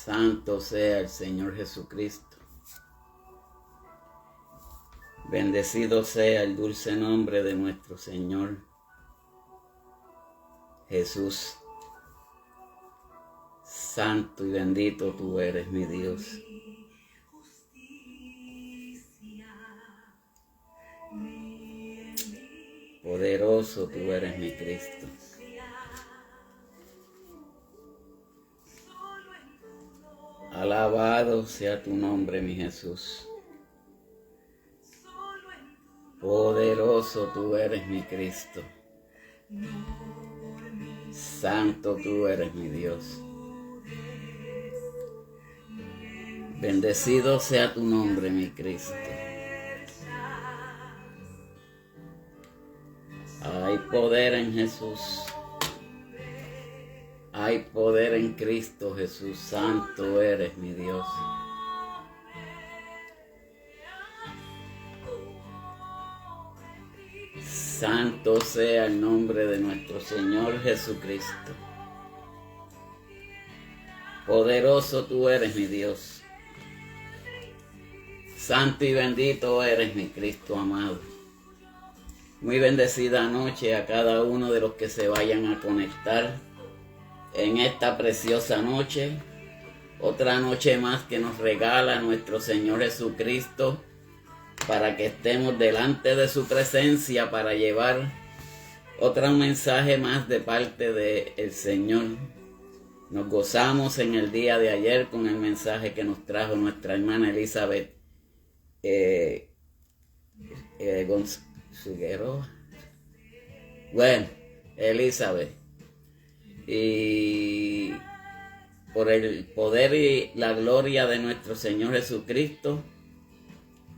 Santo sea el Señor Jesucristo. Bendecido sea el dulce nombre de nuestro Señor Jesús. Santo y bendito tú eres, mi Dios. Poderoso tú eres, mi Cristo. Alabado sea tu nombre, mi Jesús. Poderoso tú eres, mi Cristo. Santo tú eres, mi Dios. Bendecido sea tu nombre, mi Cristo. Hay poder en Jesús. Hay poder en Cristo Jesús. Santo eres, mi Dios. Santo sea el nombre de nuestro Señor Jesucristo. Poderoso tú eres, mi Dios. Santo y bendito eres, mi Cristo amado. Muy bendecida noche a cada uno de los que se vayan a conectar en esta preciosa noche. Otra noche más que nos regala nuestro Señor Jesucristo para que estemos delante de su presencia para llevar otro mensaje más de parte del Señor. Nos gozamos en el día de ayer con el mensaje que nos trajo nuestra hermana Elizabeth Elizabeth. Y por el poder y la gloria de nuestro Señor Jesucristo,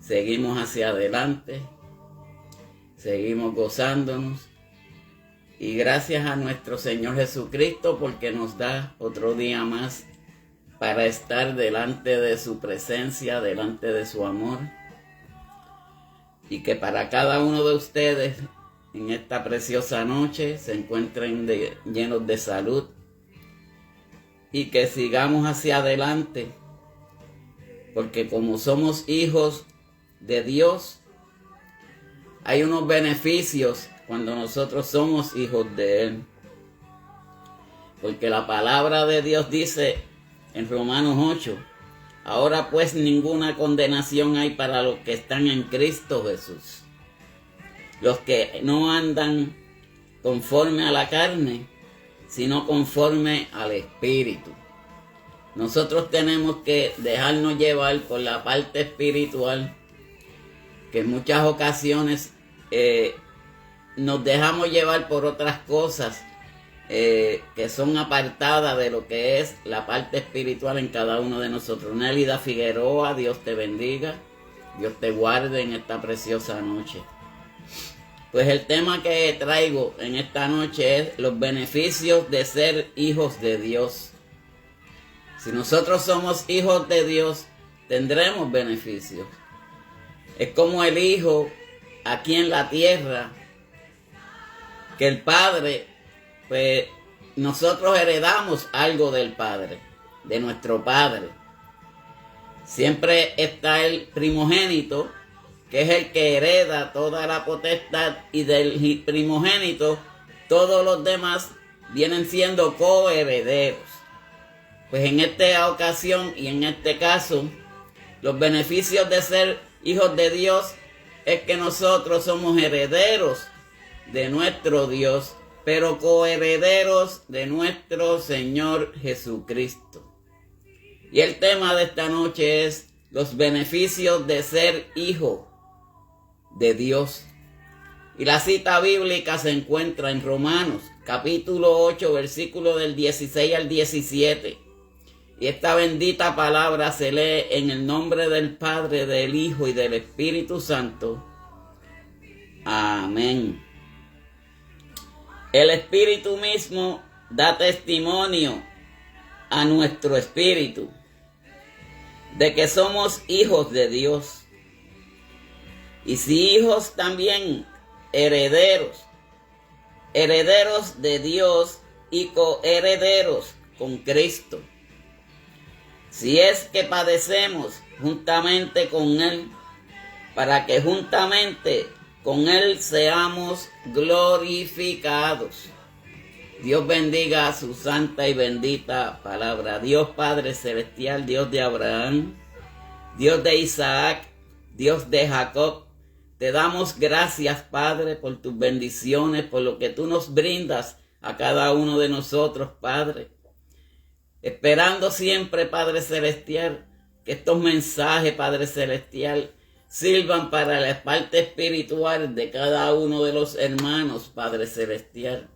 seguimos hacia adelante, seguimos gozándonos. Y gracias a nuestro Señor Jesucristo porque nos da otro día más para estar delante de su presencia, delante de su amor. Y que para cada uno de ustedes en esta preciosa noche se encuentren llenos de salud. Y que sigamos hacia adelante. Porque como somos hijos de Dios, hay unos beneficios cuando nosotros somos hijos de Él. Porque la palabra de Dios dice en Romanos 8, ahora pues ninguna condenación hay para los que están en Cristo Jesús. Los que no andan conforme a la carne, sino conforme al Espíritu. Nosotros tenemos que dejarnos llevar por la parte espiritual, que en muchas ocasiones nos dejamos llevar por otras cosas que son apartadas de lo que es la parte espiritual en cada uno de nosotros. Nélida Figueroa, Dios te bendiga, Dios te guarde en esta preciosa noche. Pues el tema que traigo en esta noche es los beneficios de ser hijos de Dios. Si nosotros somos hijos de Dios, tendremos beneficios. Es como el hijo aquí en la tierra, que el padre, pues nosotros heredamos algo del padre, de nuestro padre. Siempre está el primogénito, que es el que hereda toda la potestad, y del primogénito todos los demás vienen siendo coherederos. Pues en esta ocasión y en este caso, los beneficios de ser hijos de Dios es que nosotros somos herederos de nuestro Dios, pero coherederos de nuestro Señor Jesucristo. Y el tema de esta noche es los beneficios de ser hijo de Dios. Y la cita bíblica se encuentra en Romanos, capítulo 8, versículo del 16 al 17. Y esta bendita palabra se lee en el nombre del Padre, del Hijo y del Espíritu Santo. Amén. El Espíritu mismo da testimonio a nuestro espíritu de que somos hijos de Dios. Y si hijos, también herederos, herederos de Dios y coherederos con Cristo. si es que padecemos juntamente con Él, para que juntamente con Él seamos glorificados. Dios bendiga su santa y bendita palabra. Dios Padre Celestial, Dios de Abraham, Dios de Isaac, Dios de Jacob, te damos gracias, Padre, por tus bendiciones, por lo que tú nos brindas a cada uno de nosotros, Padre. Esperando siempre, Padre Celestial, que estos mensajes, Padre Celestial, sirvan para la parte espiritual de cada uno de los hermanos, Padre Celestial.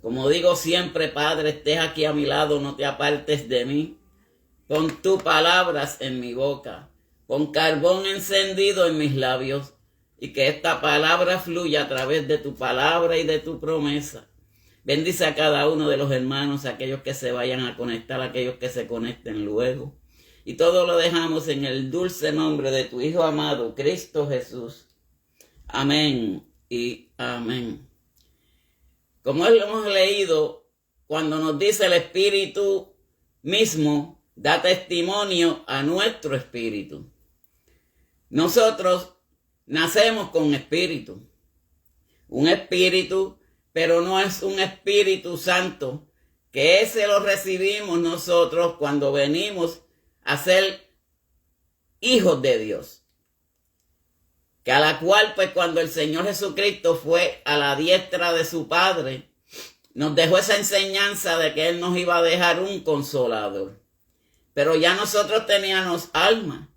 Como digo siempre, Padre, estés aquí a mi lado, no te apartes de mí. Pon tus palabras en mi boca, pon carbón encendido en mis labios, y que esta palabra fluya a través de tu palabra y de tu promesa. Bendice a cada uno de los hermanos, aquellos que se vayan a conectar, aquellos que se conecten luego. Y todo lo dejamos en el dulce nombre de tu Hijo amado, Cristo Jesús. Amén y amén. Como hemos leído, cuando nos dice el Espíritu mismo, da testimonio a nuestro espíritu. Nosotros nacemos con espíritu. Un espíritu, pero no es un Espíritu Santo, que ese lo recibimos nosotros cuando venimos a ser hijos de Dios. Que a la cual, pues cuando el Señor Jesucristo fue a la diestra de su Padre, nos dejó esa enseñanza de que Él nos iba a dejar un consolador. Pero ya nosotros teníamos alma,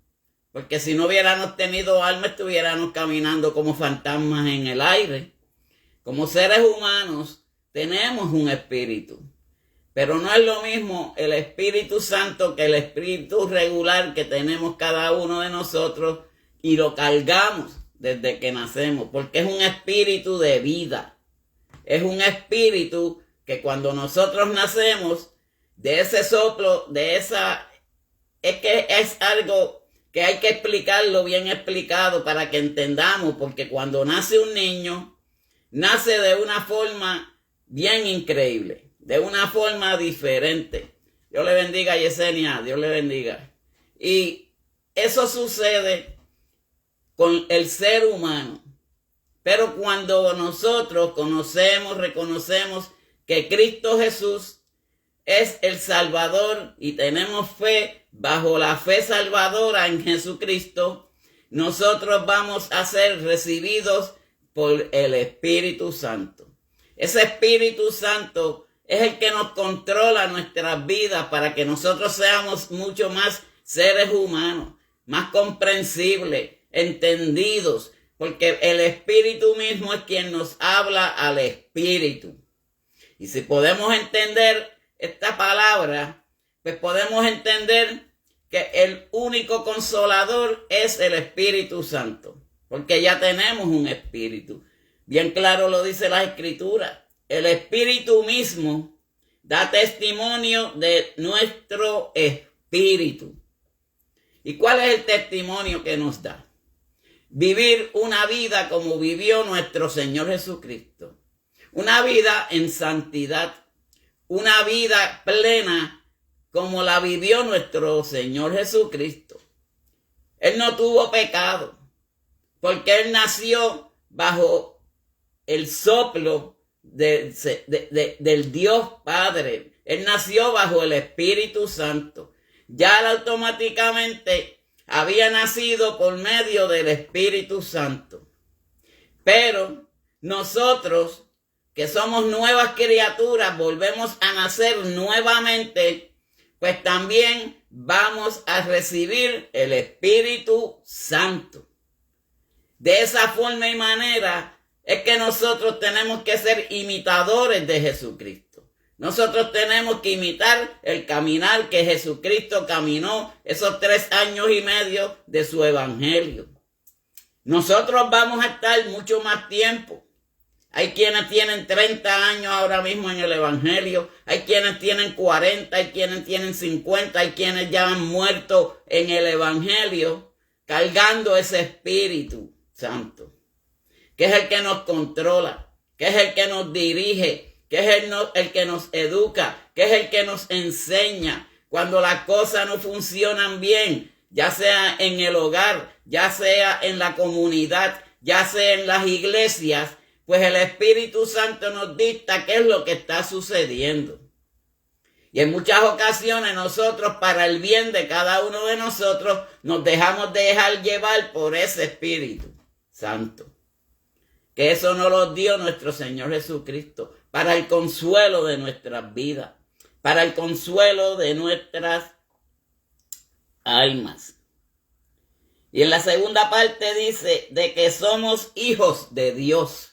porque si no hubiéramos tenido alma, estuviéramos caminando como fantasmas en el aire. Como seres humanos tenemos un espíritu, pero no es lo mismo el Espíritu Santo que el espíritu regular que tenemos cada uno de nosotros y lo cargamos desde que nacemos, porque es un espíritu de vida. Es un espíritu que cuando nosotros nacemos, de ese soplo, de esa... Es que es algo que hay que explicarlo bien explicado para que entendamos, porque cuando nace un niño, nace de una forma bien increíble, de una forma diferente. Dios le bendiga a Yesenia, Dios le bendiga. Y eso sucede con el ser humano. Pero cuando nosotros conocemos, reconocemos que Cristo Jesús es el Salvador y tenemos fe bajo la fe salvadora en Jesucristo, nosotros vamos a ser recibidos por el Espíritu Santo. Ese Espíritu Santo es el que nos controla nuestras vidas para que nosotros seamos mucho más seres humanos, más comprensibles, entendidos, porque el Espíritu mismo es quien nos habla al Espíritu. Y si podemos entender esta palabra, pues podemos entender que el único consolador es el Espíritu Santo, porque ya tenemos un espíritu. Bien claro lo dice la Escritura. El Espíritu mismo da testimonio de nuestro espíritu. ¿Y cuál es el testimonio que nos da? Vivir una vida como vivió nuestro Señor Jesucristo. Una vida en santidad. Una vida plena como la vivió nuestro Señor Jesucristo. Él no tuvo pecado, porque Él nació bajo el soplo del Dios Padre. Él nació bajo el Espíritu Santo. Ya él automáticamente había nacido por medio del Espíritu Santo. Pero nosotros, que somos nuevas criaturas, volvemos a nacer nuevamente, pues también vamos a recibir el Espíritu Santo. De esa forma y manera es que nosotros tenemos que ser imitadores de Jesucristo. Nosotros tenemos que imitar el caminar que Jesucristo caminó esos 3 años y medio de su evangelio. Nosotros vamos a estar mucho más tiempo. Hay quienes tienen 30 años ahora mismo en el evangelio, hay quienes tienen 40, hay quienes tienen 50, hay quienes ya han muerto en el evangelio, cargando ese Espíritu Santo, que es el que nos controla, que es el que nos dirige, que es el que nos educa, que es el que nos enseña, cuando las cosas no funcionan bien, ya sea en el hogar, ya sea en la comunidad, ya sea en las iglesias, pues el Espíritu Santo nos dicta qué es lo que está sucediendo. Y en muchas ocasiones nosotros, para el bien de cada uno de nosotros, nos dejamos dejar llevar por ese Espíritu Santo. Que eso nos lo dio nuestro Señor Jesucristo para el consuelo de nuestras vidas, para el consuelo de nuestras almas. Y en la segunda parte dice de que somos hijos de Dios.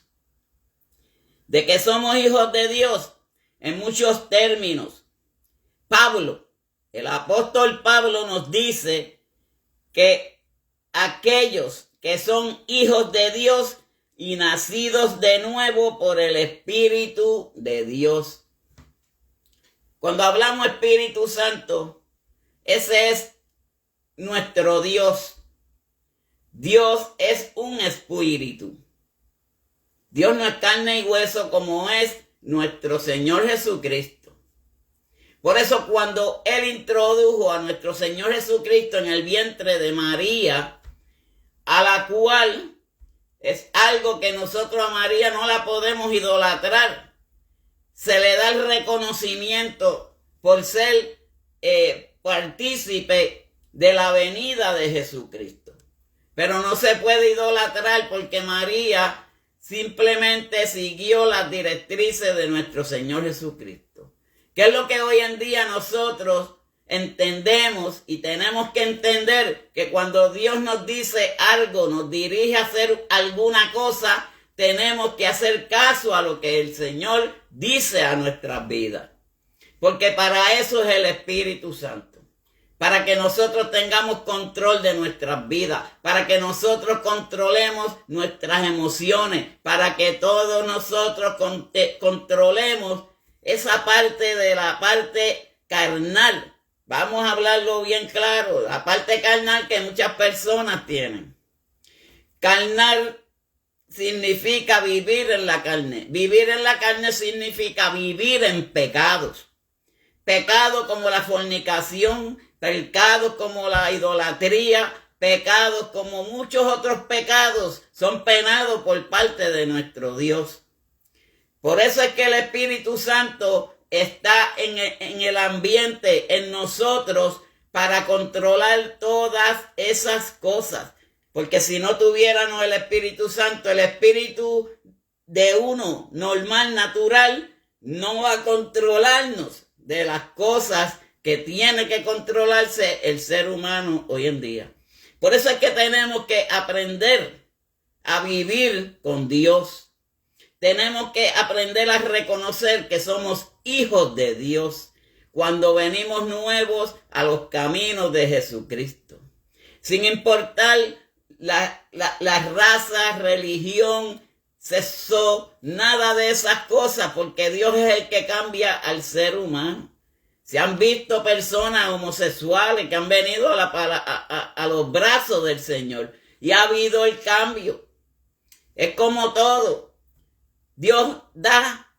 De que somos hijos de Dios en muchos términos. Pablo, el apóstol Pablo nos dice que aquellos que son hijos de Dios y nacidos de nuevo por el Espíritu de Dios. Cuando hablamos Espíritu Santo, ese es nuestro Dios. Dios es un espíritu. Dios no es carne y hueso como es nuestro Señor Jesucristo. Por eso cuando Él introdujo a nuestro Señor Jesucristo en el vientre de María, a la cual es algo que nosotros a María no la podemos idolatrar, se le da el reconocimiento por ser partícipe de la venida de Jesucristo. Pero no se puede idolatrar porque María simplemente siguió las directrices de nuestro Señor Jesucristo. ¿Qué es lo que hoy en día nosotros entendemos y tenemos que entender? Que cuando Dios nos dice algo, nos dirige a hacer alguna cosa, tenemos que hacer caso a lo que el Señor dice a nuestras vidas. Porque para eso es el Espíritu Santo. Para que nosotros tengamos control de nuestras vidas, para que nosotros controlemos nuestras emociones, para que todos nosotros controlemos esa parte de la parte carnal. Vamos a hablarlo bien claro, la parte carnal que muchas personas tienen. Carnal significa vivir en la carne. Vivir en la carne significa vivir en pecados. Pecados como la fornicación, pecados como la idolatría, pecados como muchos otros pecados son penados por parte de nuestro Dios. Por eso es que el Espíritu Santo está en el ambiente, en nosotros, para controlar todas esas cosas. Porque si no tuviéramos el Espíritu Santo, el espíritu de uno normal, natural, no va a controlarnos de las cosas que tiene que controlarse el ser humano hoy en día. Por eso es que tenemos que aprender a vivir con Dios. Tenemos que aprender a reconocer que somos hijos de Dios cuando venimos nuevos a los caminos de Jesucristo. Sin importar la raza, religión, sexo, nada de esas cosas, porque Dios es el que cambia al ser humano. Se han visto personas homosexuales que han venido a los brazos del Señor y ha habido el cambio. Es como todo. Dios da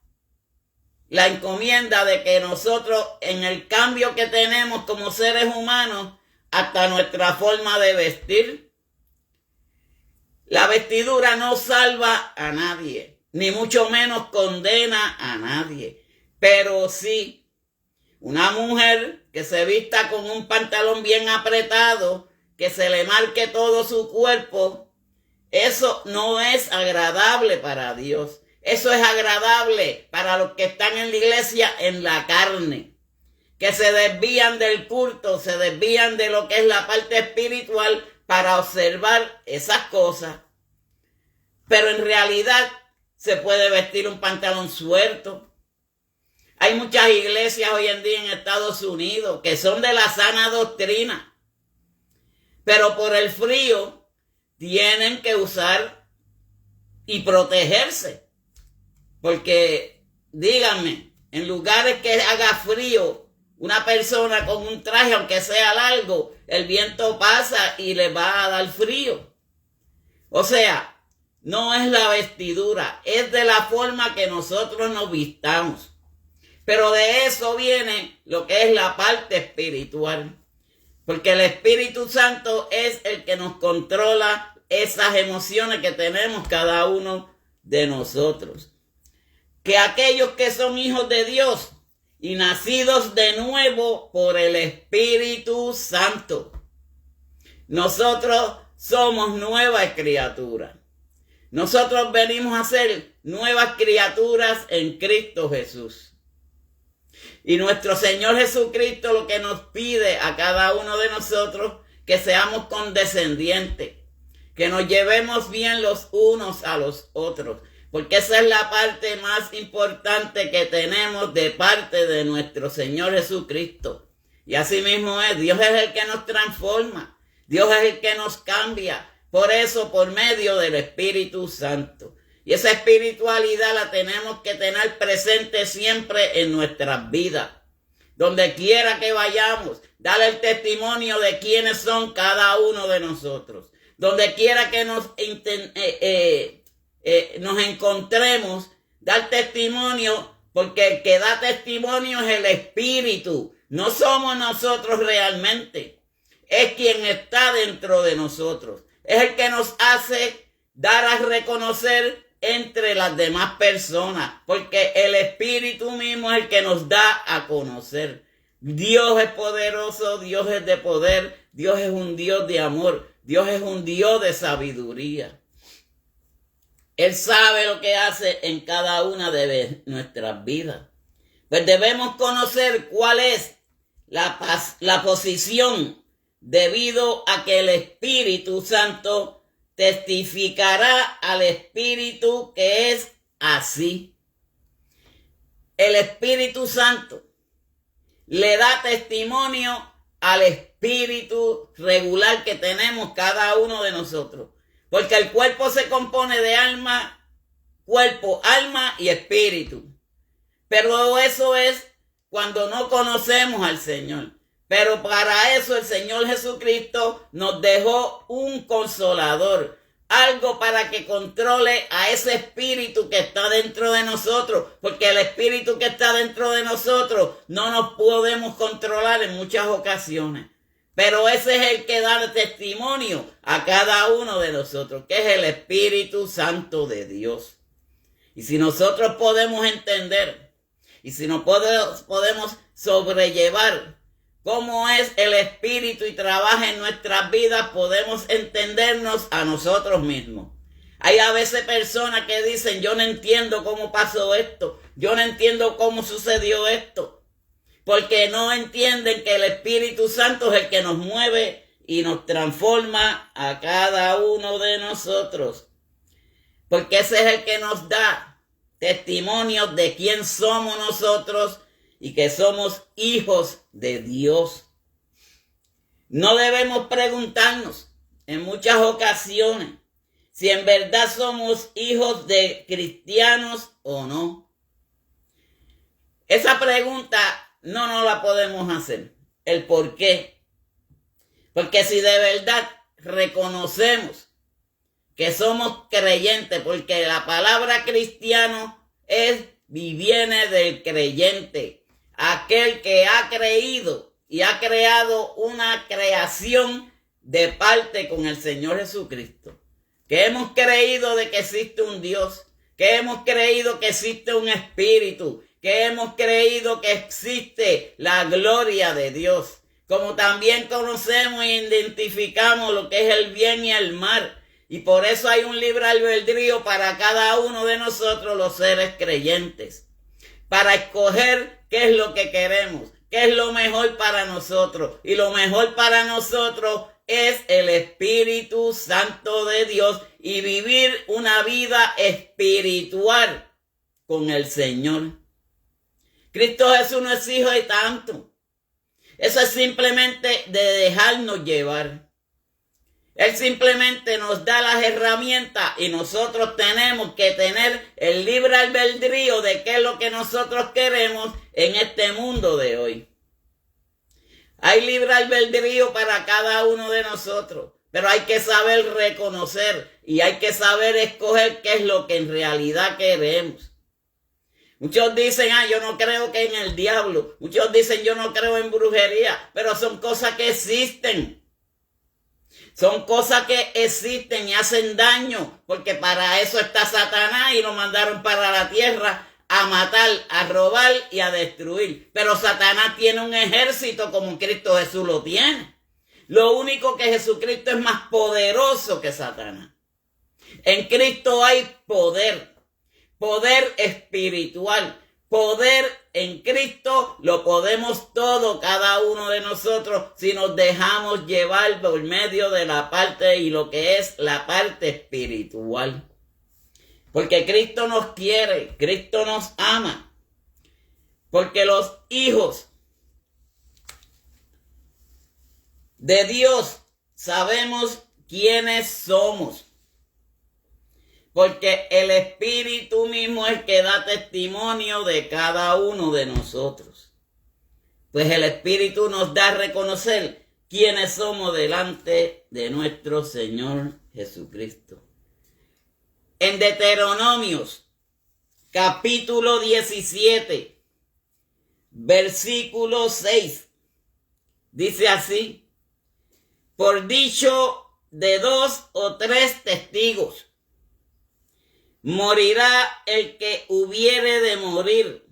la encomienda de que nosotros, en el cambio que tenemos como seres humanos, hasta nuestra forma de vestir. La vestidura no salva a nadie, ni mucho menos condena a nadie. Pero sí, una mujer que se vista con un pantalón bien apretado, que se le marque todo su cuerpo, eso no es agradable para Dios. Eso es agradable para los que están en la iglesia en la carne, que se desvían del culto, se desvían de lo que es la parte espiritual para observar esas cosas. Pero en realidad se puede vestir un pantalón suelto. Hay muchas iglesias hoy en día en Estados Unidos que son de la sana doctrina, pero por el frío tienen que usar y protegerse. Porque, díganme, en lugares que haga frío, una persona con un traje, aunque sea largo, el viento pasa y le va a dar frío. O sea, no es la vestidura, es de la forma que nosotros nos vistamos. Pero de eso viene lo que es la parte espiritual. Porque el Espíritu Santo es el que nos controla esas emociones que tenemos cada uno de nosotros. Que aquellos que son hijos de Dios y nacidos de nuevo por el Espíritu Santo, nosotros somos nuevas criaturas. Nosotros venimos a ser nuevas criaturas en Cristo Jesús. Y nuestro Señor Jesucristo lo que nos pide a cada uno de nosotros, que seamos condescendientes, que nos llevemos bien los unos a los otros, porque esa es la parte más importante que tenemos de parte de nuestro Señor Jesucristo. Y así mismo es, Dios es el que nos transforma, Dios es el que nos cambia, por eso por medio del Espíritu Santo. Y esa espiritualidad la tenemos que tener presente siempre en nuestras vidas. Donde quiera que vayamos, dar el testimonio de quiénes son cada uno de nosotros. Donde quiera que nos encontremos, dar testimonio, porque el que da testimonio es el Espíritu. No somos nosotros realmente. Es quien está dentro de nosotros. Es el que nos hace dar a reconocer entre las demás personas, porque el Espíritu mismo es el que nos da a conocer. Dios es poderoso, Dios es de poder, Dios es un Dios de amor, Dios es un Dios de sabiduría. Él sabe lo que hace en cada una de nuestras vidas. Pues debemos conocer cuál es la posición, debido a que el Espíritu Santo testificará al Espíritu que es así. El Espíritu Santo le da testimonio al Espíritu regular que tenemos cada uno de nosotros. Porque el cuerpo se compone de cuerpo, alma y espíritu. Pero eso es cuando no conocemos al Señor. Pero para eso el Señor Jesucristo nos dejó un consolador, algo para que controle a ese espíritu que está dentro de nosotros, porque el espíritu que está dentro de nosotros no nos podemos controlar en muchas ocasiones. Pero ese es el que da testimonio a cada uno de nosotros, que es el Espíritu Santo de Dios. Y si nosotros podemos entender, y si nos podemos sobrellevar cómo es el Espíritu y trabaja en nuestras vidas, podemos entendernos a nosotros mismos. Hay a veces personas que dicen, yo no entiendo cómo pasó esto, yo no entiendo cómo sucedió esto, porque no entienden que el Espíritu Santo es el que nos mueve y nos transforma a cada uno de nosotros, porque ese es el que nos da testimonios de quién somos nosotros y que somos hijos de Dios. No debemos preguntarnos en muchas ocasiones si en verdad somos hijos de cristianos o no. Esa pregunta no la podemos hacer. ¿El por qué? Porque si de verdad reconocemos que somos creyentes, porque la palabra cristiano viene del creyente, aquel que ha creído y ha creado una creación de parte con el Señor Jesucristo. Que hemos creído de que existe un Dios, que hemos creído que existe un Espíritu, que hemos creído que existe la gloria de Dios. Como también conocemos e identificamos lo que es el bien y el mal. Y por eso hay un libre albedrío para cada uno de nosotros los seres creyentes, para escoger qué es lo que queremos, qué es lo mejor para nosotros. Y lo mejor para nosotros es el Espíritu Santo de Dios y vivir una vida espiritual con el Señor. Cristo Jesús no es hijo de tanto. Eso es simplemente de dejarnos llevar. Él simplemente nos da las herramientas y nosotros tenemos que tener el libre albedrío de qué es lo que nosotros queremos en este mundo de hoy. Hay libre albedrío para cada uno de nosotros, pero hay que saber reconocer y hay que saber escoger qué es lo que en realidad queremos. Muchos dicen, yo no creo que en el diablo. Muchos dicen, yo no creo en brujería. Pero son cosas que existen. Son cosas que existen y hacen daño. Porque para eso está Satanás y lo mandaron para la tierra a matar, a robar y a destruir. Pero Satanás tiene un ejército como Cristo Jesús lo tiene. Lo único que Jesucristo es más poderoso que Satanás. En Cristo hay poder. Poder espiritual, poder en Cristo lo podemos todo, cada uno de nosotros, si nos dejamos llevar por medio de la parte y lo que es la parte espiritual. Porque Cristo nos quiere, Cristo nos ama. Porque los hijos de Dios sabemos quiénes somos. Porque el Espíritu mismo es el que da testimonio de cada uno de nosotros. Pues el Espíritu nos da a reconocer quiénes somos delante de nuestro Señor Jesucristo. En Deuteronomios, capítulo 17, versículo 6, dice así: por dicho de 2 o 3 testigos, morirá el que hubiere de morir.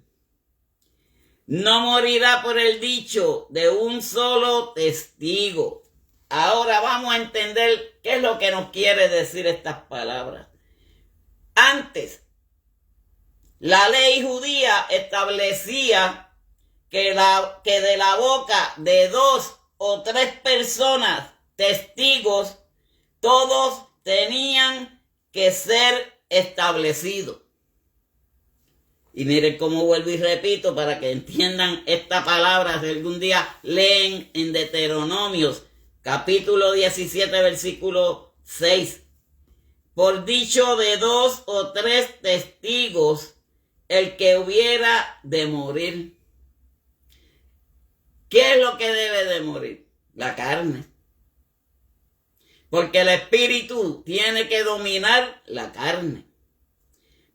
No morirá por el dicho de un solo testigo. Ahora vamos a entender qué es lo que nos quiere decir estas palabras. Antes, la ley judía establecía que de la boca de 2 o 3 personas, testigos, todos tenían que ser establecido. Y miren cómo vuelvo y repito para que entiendan esta palabra. Si algún día leen en Deuteronomios capítulo 17 versículo 6, por dicho de 2 o 3 testigos el que hubiera de morir. ¿Qué es lo que debe de morir? La carne. Porque el espíritu tiene que dominar la carne.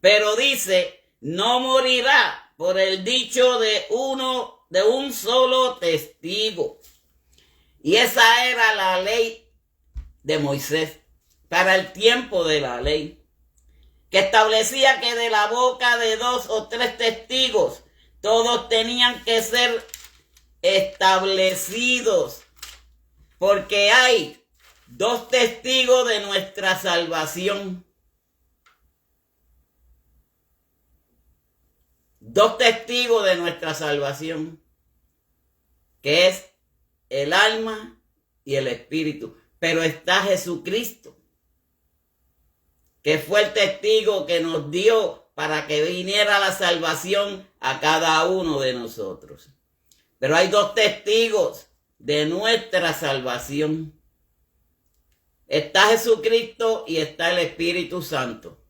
Pero dice, no morirá por el dicho de un solo testigo. Y esa era la ley de Moisés, para el tiempo de la ley, que establecía que de la boca de 2 o 3 testigos, todos tenían que ser establecidos, porque hay 2 testigos de nuestra salvación. 2 testigos de nuestra salvación, que es el alma y el espíritu. Pero está Jesucristo, que fue el testigo que nos dio para que viniera la salvación a cada uno de nosotros. Pero hay 2 testigos de nuestra salvación. Está Jesucristo y está el Espíritu Santo.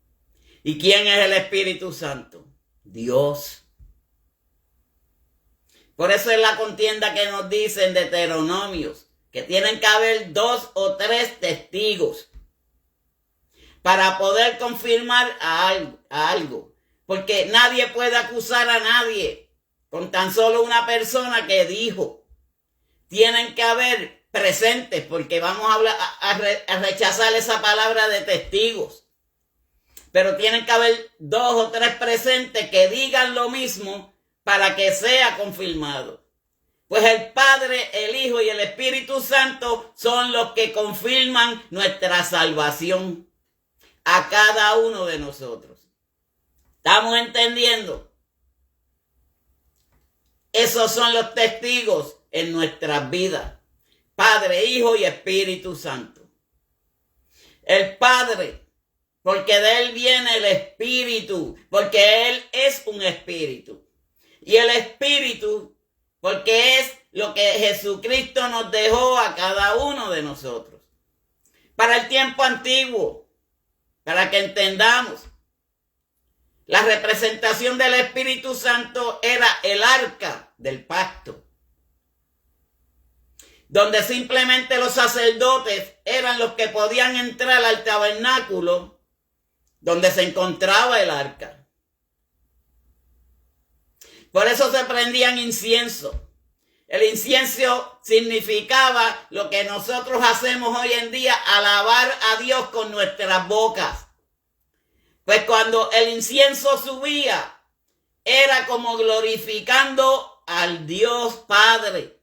¿Y quién es el Espíritu Santo? Dios. Por eso es la contienda que nos dicen de Deuteronomios, que tienen que haber 2 o 3 testigos para poder confirmar a algo. Porque nadie puede acusar a nadie con tan solo una persona que dijo. Tienen que haber presentes, porque vamos a rechazar esa palabra de testigos. Pero tienen que haber 2 o 3 presentes que digan lo mismo para que sea confirmado. Pues el Padre, el Hijo y el Espíritu Santo son los que confirman nuestra salvación a cada uno de nosotros. ¿Estamos entendiendo? Esos son los testigos en nuestras vidas. Padre, Hijo y Espíritu Santo. El Padre, porque de Él viene el Espíritu, porque Él es un Espíritu. Y el Espíritu, porque es lo que Jesucristo nos dejó a cada uno de nosotros. Para el tiempo antiguo, para que entendamos, la representación del Espíritu Santo era el arca del pacto, donde simplemente los sacerdotes eran los que podían entrar al tabernáculo donde se encontraba el arca. Por eso se prendían incienso. El incienso significaba lo que nosotros hacemos hoy en día, alabar a Dios con nuestras bocas. Pues cuando el incienso subía, era como glorificando al Dios Padre.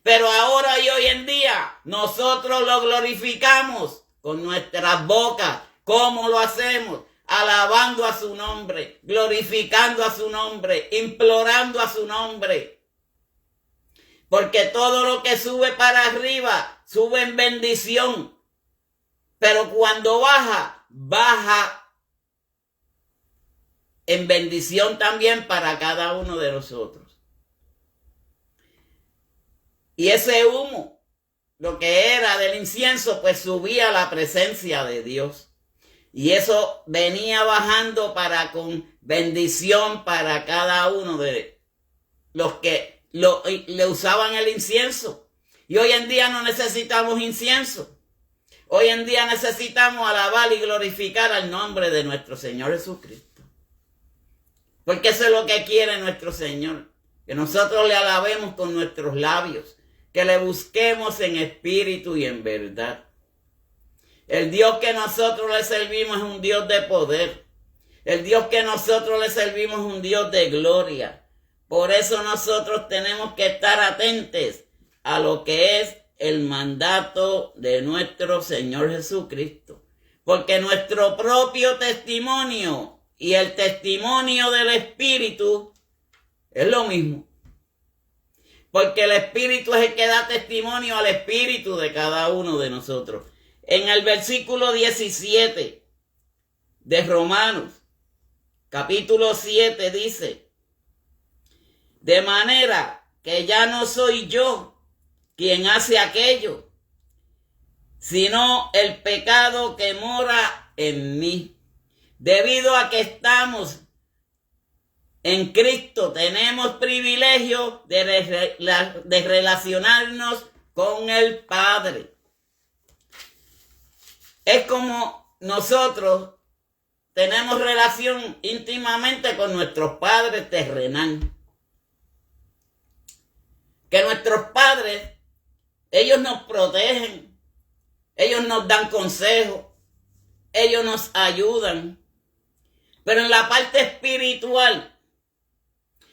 Pero ahora y hoy en día, nosotros lo glorificamos con nuestras bocas. ¿Cómo lo hacemos? Alabando a su nombre, glorificando a su nombre, implorando a su nombre. Porque todo lo que sube para arriba, sube en bendición. Pero cuando baja, baja en bendición también para cada uno de nosotros. Y ese humo, lo que era del incienso, pues subía a la presencia de Dios. Y eso venía bajando con bendición para cada uno de los que le usaban el incienso. Y hoy en día no necesitamos incienso. Hoy en día necesitamos alabar y glorificar al nombre de nuestro Señor Jesucristo. Porque eso es lo que quiere nuestro Señor. Que nosotros le alabemos con nuestros labios. Que le busquemos en espíritu y en verdad. El Dios que nosotros le servimos es un Dios de poder. El Dios que nosotros le servimos es un Dios de gloria. Por eso nosotros tenemos que estar atentos a lo que es el mandato de nuestro Señor Jesucristo. Porque nuestro propio testimonio y el testimonio del Espíritu es lo mismo. Porque el Espíritu es el que da testimonio al Espíritu de cada uno de nosotros. En el versículo 17 de Romanos, capítulo 7, dice: de manera que ya no soy yo quien hace aquello, sino el pecado que mora en mí. Debido a que estamos en Cristo, tenemos privilegio de relacionarnos con el Padre. Es como nosotros tenemos relación íntimamente con nuestros padres terrenales. Que nuestros padres, ellos nos protegen, ellos nos dan consejos, ellos nos ayudan. Pero en la parte espiritual,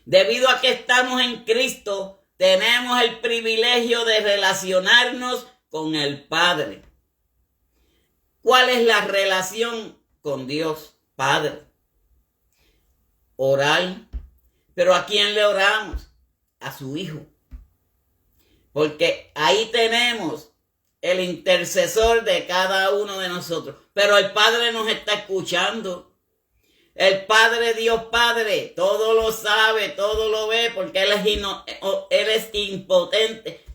debido a que estamos en Cristo, tenemos el privilegio de relacionarnos con el Padre. ¿Cuál es la relación con Dios Padre? Orar. ¿Pero a quién le oramos? A su Hijo. Porque ahí tenemos el intercesor de cada uno de nosotros. Pero el Padre nos está escuchando. El Padre, Dios Padre, todo lo sabe, todo lo ve, porque Él es impotente,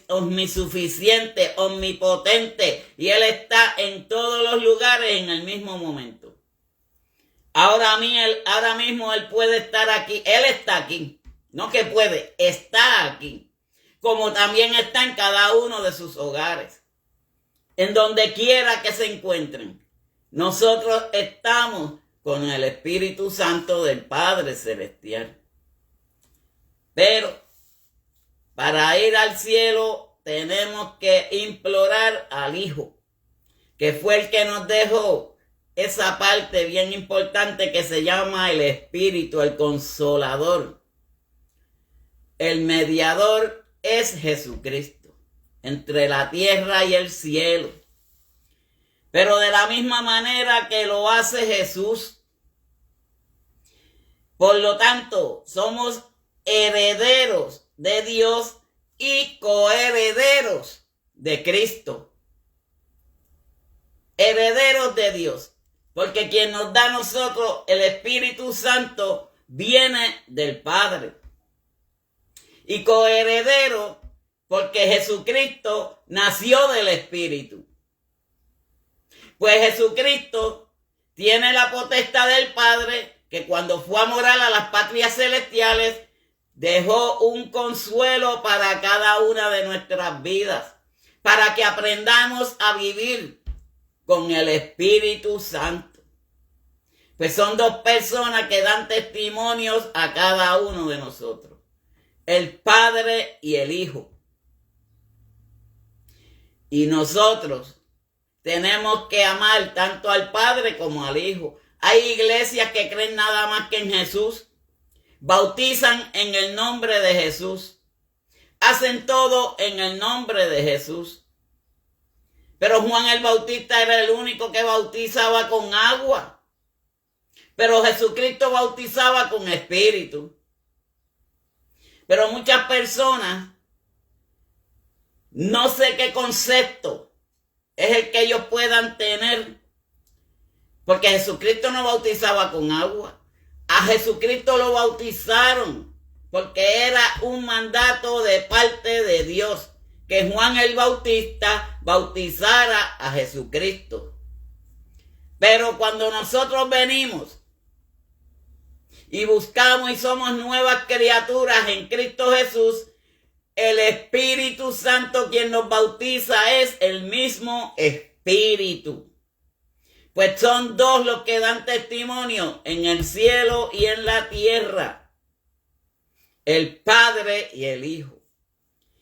omnisuficiente, omnipotente, y Él está en todos los lugares en el mismo momento. Ahora mismo Él puede estar aquí, Él está aquí, no que puede, está aquí, como también está en cada uno de sus hogares, en donde quiera que se encuentren. Nosotros estamos con el Espíritu Santo del Padre Celestial. Pero para ir al cielo tenemos que implorar al Hijo, que fue el que nos dejó esa parte bien importante que se llama el Espíritu, el Consolador. El mediador es Jesucristo, entre la tierra y el cielo. Pero de la misma manera que lo hace Jesús. Por lo tanto, somos herederos de Dios y coherederos de Cristo. Herederos de Dios. Porque quien nos da a nosotros el Espíritu Santo viene del Padre. Y coheredero porque Jesucristo nació del Espíritu. Pues Jesucristo tiene la potestad del Padre, que cuando fue a morar a las patrias celestiales, dejó un consuelo para cada una de nuestras vidas, para que aprendamos a vivir con el Espíritu Santo. Pues son dos personas que dan testimonios a cada uno de nosotros. El Padre y el Hijo. Y nosotros tenemos que amar tanto al Padre como al Hijo. Hay iglesias que creen nada más que en Jesús. Bautizan en el nombre de Jesús. Hacen todo en el nombre de Jesús. Pero Juan el Bautista era el único que bautizaba con agua. Pero Jesucristo bautizaba con espíritu. Pero muchas personas, no sé qué concepto es el que ellos puedan tener. Porque Jesucristo no bautizaba con agua. A Jesucristo lo bautizaron porque era un mandato de parte de Dios que Juan el Bautista bautizara a Jesucristo. Pero cuando nosotros venimos y buscamos y somos nuevas criaturas en Cristo Jesús, el Espíritu Santo quien nos bautiza es el mismo Espíritu. Pues son dos los que dan testimonio en el cielo y en la tierra. El Padre y el Hijo.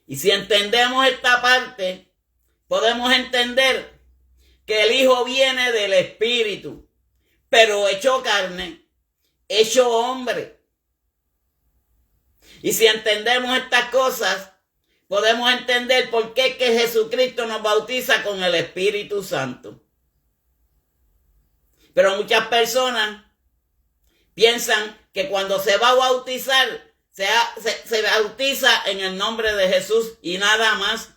Y si entendemos esta parte, podemos entender que el Hijo viene del Espíritu, pero hecho carne, hecho hombre. Y si entendemos estas cosas, podemos entender por qué es que Jesucristo nos bautiza con el Espíritu Santo. Pero muchas personas piensan que cuando se va a bautizar, se bautiza en el nombre de Jesús y nada más.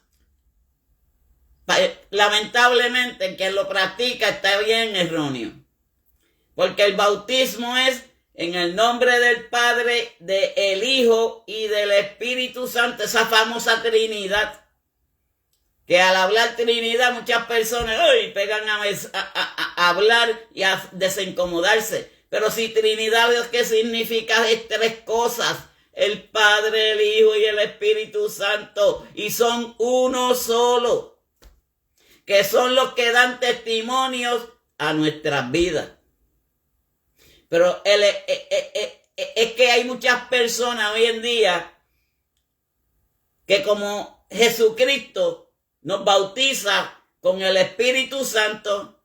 Lamentablemente, quien lo practica está bien erróneo. Porque el bautismo es en el nombre del Padre, del Hijo y del Espíritu Santo, esa famosa Trinidad. Que al hablar Trinidad muchas personas pegan a hablar y a desincomodarse. Pero si Trinidad, ¿qué significa? Es tres cosas. El Padre, el Hijo y el Espíritu Santo. Y son uno solo. Que son los que dan testimonios a nuestras vidas. Pero es que hay muchas personas hoy en día que como Jesucristo nos bautiza con el Espíritu Santo,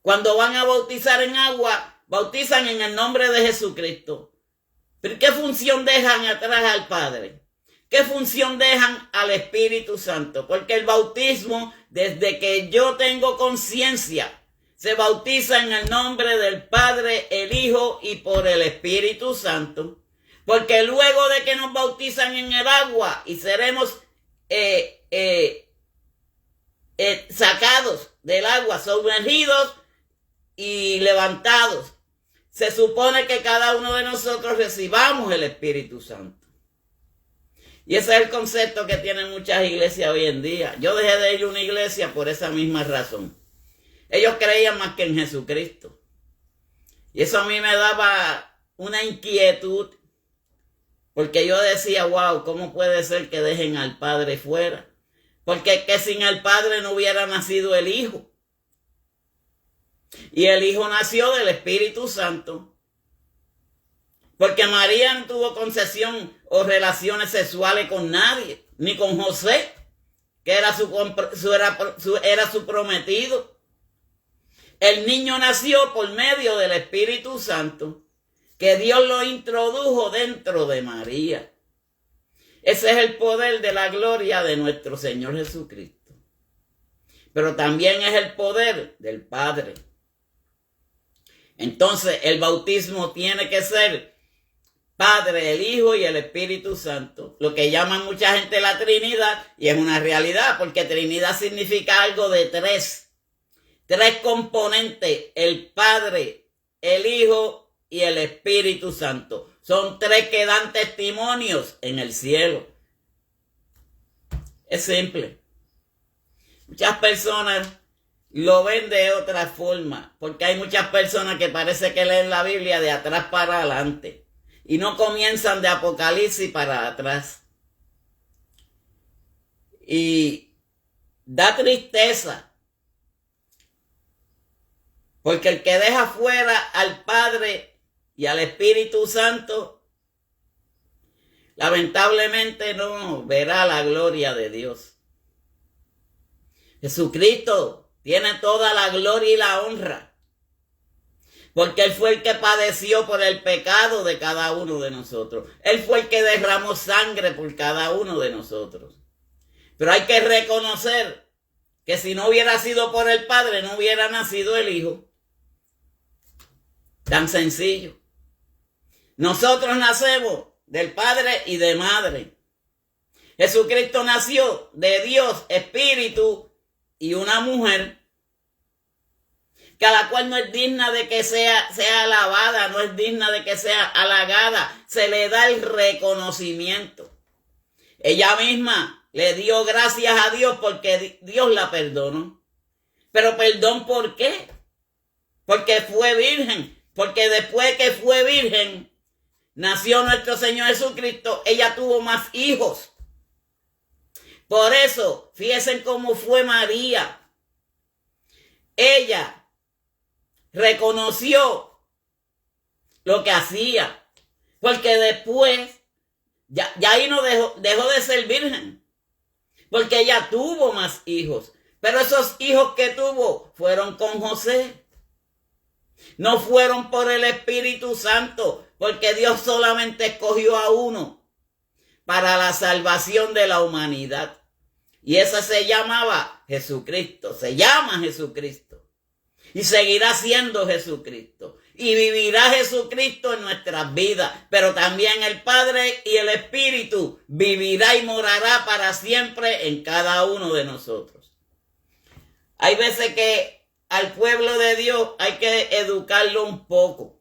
cuando van a bautizar en agua, bautizan en el nombre de Jesucristo. ¿Pero qué función dejan atrás al Padre? ¿Qué función dejan al Espíritu Santo? Porque el bautismo, desde que yo tengo conciencia, se bautiza en el nombre del Padre, el Hijo y por el Espíritu Santo. Porque luego de que nos bautizan en el agua y seremos sacados del agua, sumergidos y levantados, se supone que cada uno de nosotros recibamos el Espíritu Santo. Y ese es el concepto que tienen muchas iglesias hoy en día. Yo dejé de ir a una iglesia por esa misma razón. Ellos creían más que en Jesucristo. Y eso a mí me daba una inquietud, porque yo decía, wow, ¿cómo puede ser que dejen al Padre fuera? Porque que sin el Padre no hubiera nacido el Hijo. Y el Hijo nació del Espíritu Santo. Porque María no tuvo concesión o relaciones sexuales con nadie, ni con José, que era su prometido. El niño nació por medio del Espíritu Santo, que Dios lo introdujo dentro de María. Ese es el poder de la gloria de nuestro Señor Jesucristo. Pero también es el poder del Padre. Entonces, el bautismo tiene que ser Padre, el Hijo y el Espíritu Santo. Lo que llaman mucha gente la Trinidad, y es una realidad, porque Trinidad significa algo de tres. Tres componentes, el Padre, el Hijo y el Espíritu Santo. Son tres que dan testimonios en el cielo. Es simple. Muchas personas lo ven de otra forma, porque hay muchas personas que parece que leen la Biblia de atrás para adelante y no comienzan de Apocalipsis para atrás. Y da tristeza, Porque el que deja fuera al Padre y al Espíritu Santo, lamentablemente no verá la gloria de Dios. Jesucristo tiene toda la gloria y la honra, porque Él fue el que padeció por el pecado de cada uno de nosotros. Él fue el que derramó sangre por cada uno de nosotros. Pero hay que reconocer que si no hubiera sido por el Padre, no hubiera nacido el Hijo. Tan sencillo. Nosotros nacemos del Padre y de Madre. Jesucristo nació de Dios, Espíritu y una mujer, cada cual no es digna de que sea alabada, no es digna de que sea halagada. Se le da el reconocimiento. Ella misma le dio gracias a Dios porque Dios la perdonó. Pero perdón, ¿por qué? Porque fue virgen. Porque después que fue virgen, nació nuestro Señor Jesucristo, ella tuvo más hijos. Por eso, fíjense cómo fue María. Ella reconoció lo que hacía, porque después, ya ahí no dejó de ser virgen, porque ella tuvo más hijos, pero esos hijos que tuvo fueron con José, no fueron por el Espíritu Santo, porque Dios solamente escogió a uno para la salvación de la humanidad, y ese se llamaba Jesucristo, se llama Jesucristo. Y seguirá siendo Jesucristo. Y vivirá Jesucristo en nuestras vidas. Pero también el Padre y el Espíritu vivirá y morará para siempre en cada uno de nosotros. Hay veces que al pueblo de Dios hay que educarlo un poco.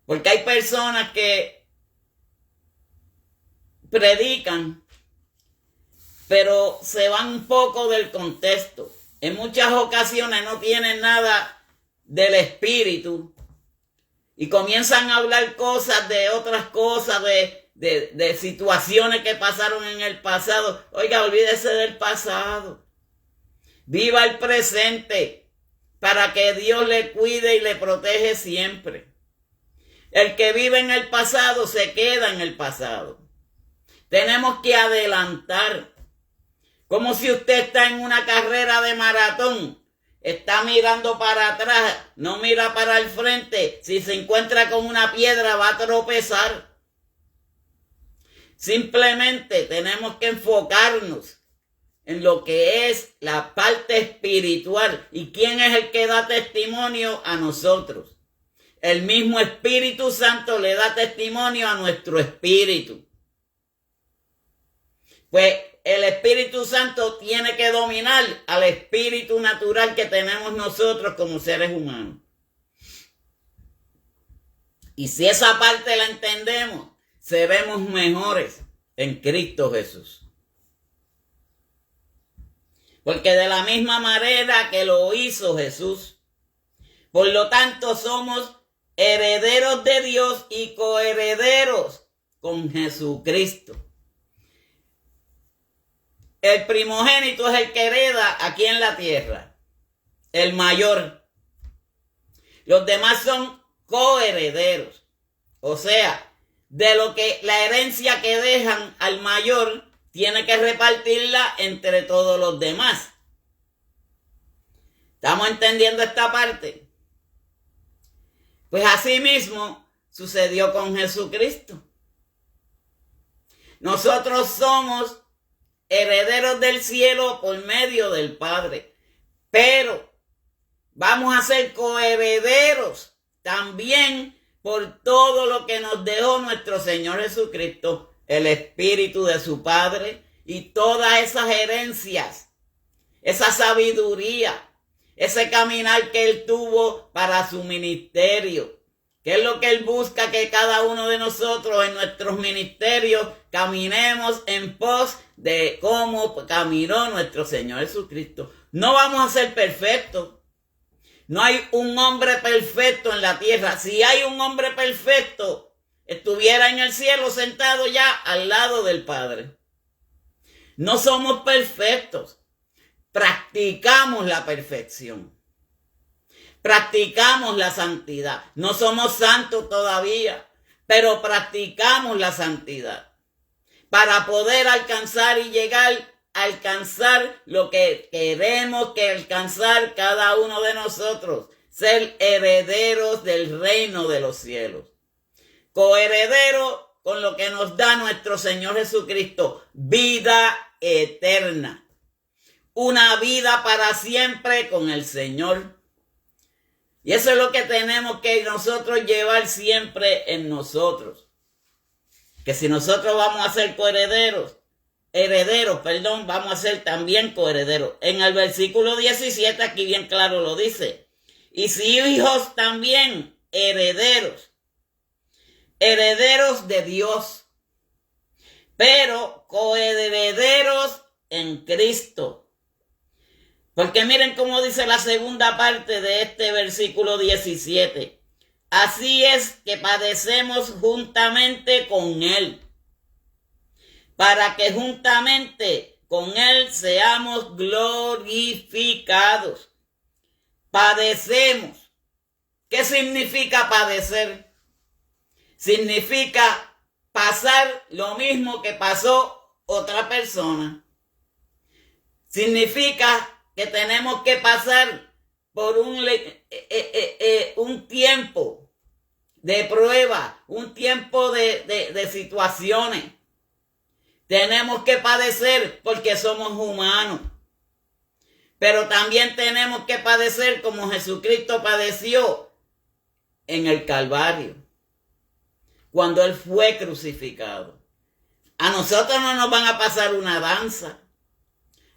Porque hay personas que predican, pero se van un poco del contexto. En muchas ocasiones no tienen nada del Espíritu y comienzan a hablar cosas de otras cosas, de situaciones que pasaron en el pasado. Oiga, olvídese del pasado. Viva el presente para que Dios le cuide y le protege siempre. El que vive en el pasado se queda en el pasado. Tenemos que adelantar. Como si usted está en una carrera de maratón, está mirando para atrás, no mira para el frente. Si se encuentra con una piedra va a tropezar. Simplemente tenemos que enfocarnos en lo que es la parte espiritual. ¿Y quién es el que da testimonio a nosotros? El mismo Espíritu Santo le da testimonio a nuestro espíritu. Pues el Espíritu Santo tiene que dominar al espíritu natural que tenemos nosotros como seres humanos. Y si esa parte la entendemos, seremos mejores en Cristo Jesús. Porque de la misma manera que lo hizo Jesús, por lo tanto somos herederos de Dios y coherederos con Jesucristo. El primogénito es el que hereda aquí en la tierra, el mayor. Los demás son coherederos. O sea, de lo que la herencia que dejan al mayor, tiene que repartirla entre todos los demás. ¿Estamos entendiendo esta parte? Pues así mismo sucedió con Jesucristo. Nosotros somos herederos del cielo por medio del Padre, pero vamos a ser coherederos también por todo lo que nos dejó nuestro Señor Jesucristo, el Espíritu de su Padre y todas esas herencias, esa sabiduría, ese caminar que Él tuvo para su ministerio. ¿Qué es lo que Él busca? Que cada uno de nosotros en nuestros ministerios caminemos en pos de cómo caminó nuestro Señor Jesucristo. No vamos a ser perfectos. No hay un hombre perfecto en la tierra. Si hay un hombre perfecto, estuviera en el cielo sentado ya al lado del Padre. No somos perfectos. Practicamos la perfección. Practicamos la santidad. No somos santos todavía, pero practicamos la santidad para poder alcanzar y llegar a alcanzar lo que queremos que alcanzar cada uno de nosotros, ser herederos del reino de los cielos, coherederos con lo que nos da nuestro Señor Jesucristo, vida eterna, una vida para siempre con el Señor. Y eso es lo que tenemos que nosotros llevar siempre en nosotros. Que si nosotros vamos a ser coherederos, vamos a ser también coherederos. En el versículo 17 aquí bien claro lo dice. Y si hijos también, herederos de Dios, pero coherederos en Cristo. Porque miren cómo dice la segunda parte de este versículo 17. Así es que padecemos juntamente con Él, para que juntamente con Él seamos glorificados. Padecemos. ¿Qué significa padecer? Significa pasar lo mismo que pasó otra persona. Significa que tenemos que pasar por un tiempo de prueba, un tiempo de situaciones. Tenemos que padecer porque somos humanos. Pero también tenemos que padecer como Jesucristo padeció en el Calvario, cuando Él fue crucificado. A nosotros no nos van a pasar una danza.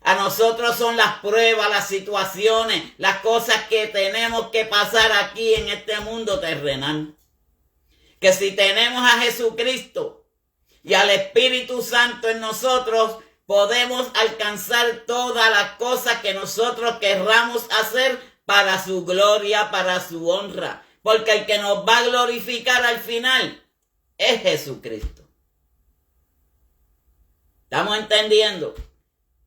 A nosotros son las pruebas, las situaciones, las cosas que tenemos que pasar aquí en este mundo terrenal. Que si tenemos a Jesucristo y al Espíritu Santo en nosotros, podemos alcanzar todas las cosas que nosotros querramos hacer para su gloria, para su honra. Porque el que nos va a glorificar al final es Jesucristo. ¿Estamos entendiendo?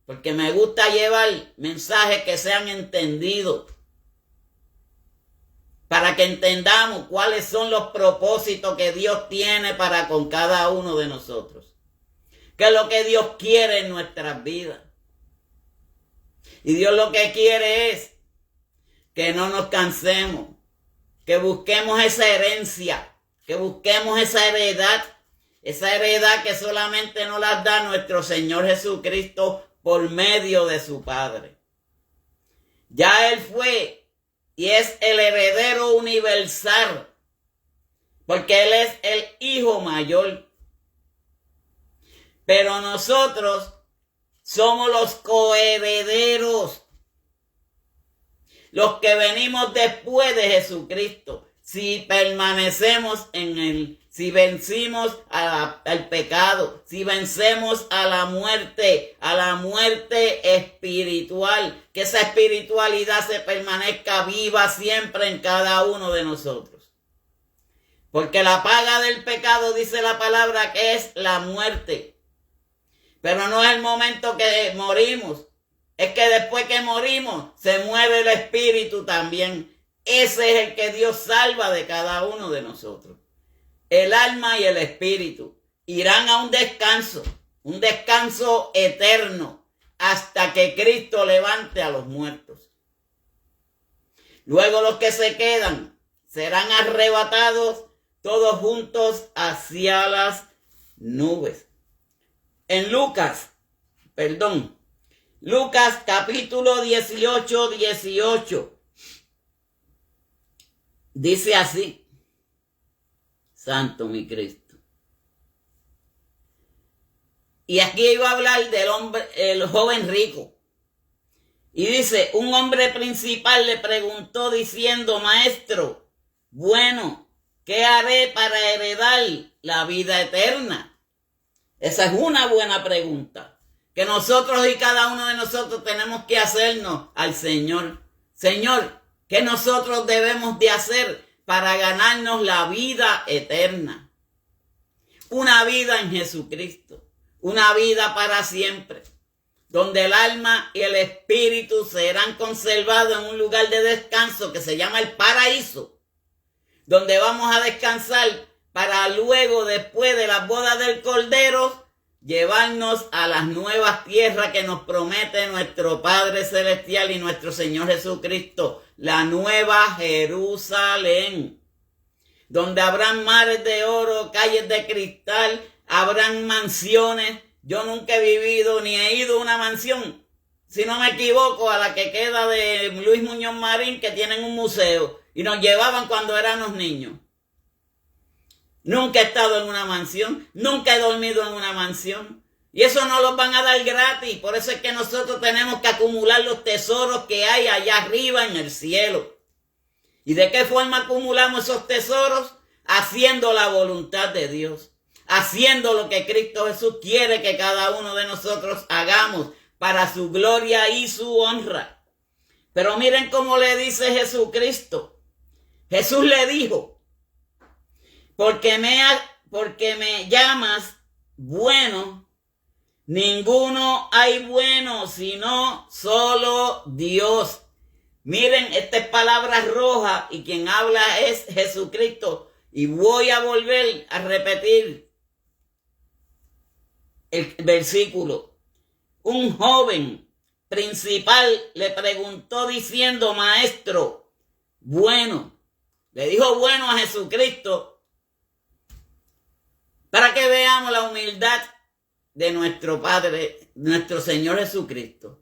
Porque me gusta llevar mensajes que sean entendidos, para que entendamos cuáles son los propósitos que Dios tiene para con cada uno de nosotros. ¿Qué es lo que Dios quiere en nuestras vidas? Y Dios lo que quiere es que no nos cansemos, que busquemos esa herencia, que busquemos esa heredad que solamente nos la da nuestro Señor Jesucristo por medio de su Padre. Ya Él fue y es el heredero universal, porque Él es el Hijo mayor. Pero nosotros somos los coherederos, los que venimos después de Jesucristo, si permanecemos en Él. Si vencimos al pecado, si vencemos a la muerte espiritual, que esa espiritualidad se permanezca viva siempre en cada uno de nosotros. Porque la paga del pecado, dice la palabra, que es la muerte. Pero no es el momento que morimos, es que después que morimos se muere el espíritu también. Ese es el que Dios salva de cada uno de nosotros. El alma y el espíritu irán a un descanso eterno, hasta que Cristo levante a los muertos. Luego los que se quedan serán arrebatados todos juntos hacia las nubes. En Lucas capítulo 18, dice así. Santo mi Cristo. Y aquí iba a hablar del hombre, el joven rico. Y dice, un hombre principal le preguntó diciendo, Maestro, bueno, ¿qué haré para heredar la vida eterna? Esa es una buena pregunta que nosotros y cada uno de nosotros tenemos que hacernos al Señor. Señor, ¿qué nosotros debemos de hacer para ganarnos la vida eterna? Una vida en Jesucristo, una vida para siempre. donde el alma y el espíritu serán conservados en un lugar de descanso que se llama el paraíso, donde vamos a descansar para luego, después de las bodas del Cordero, llevarnos a las nuevas tierras que nos promete nuestro Padre Celestial y nuestro Señor Jesucristo, la nueva Jerusalén, donde habrán mares de oro, calles de cristal, habrán mansiones. Yo nunca he vivido ni he ido a una mansión, si no me equivoco, a la que queda de Luis Muñoz Marín, que tienen un museo y nos llevaban cuando éramos niños. Nunca he estado en una mansión, nunca he dormido en una mansión. Y eso no los van a dar gratis. Por eso es que nosotros tenemos que acumular los tesoros que hay allá arriba en el cielo. ¿Y de qué forma acumulamos esos tesoros? Haciendo la voluntad de Dios. Haciendo lo que Cristo Jesús quiere que cada uno de nosotros hagamos para su gloria y su honra. Pero miren cómo le dice Jesucristo. Jesús le dijo: porque me llamas bueno, ninguno hay bueno, sino solo Dios. Miren, esta es palabra roja y quien habla es Jesucristo. Y voy a volver a repetir el versículo. Un joven principal le preguntó diciendo: maestro, bueno. Le dijo bueno a Jesucristo, para que veamos la humildad de nuestro Padre, nuestro Señor Jesucristo.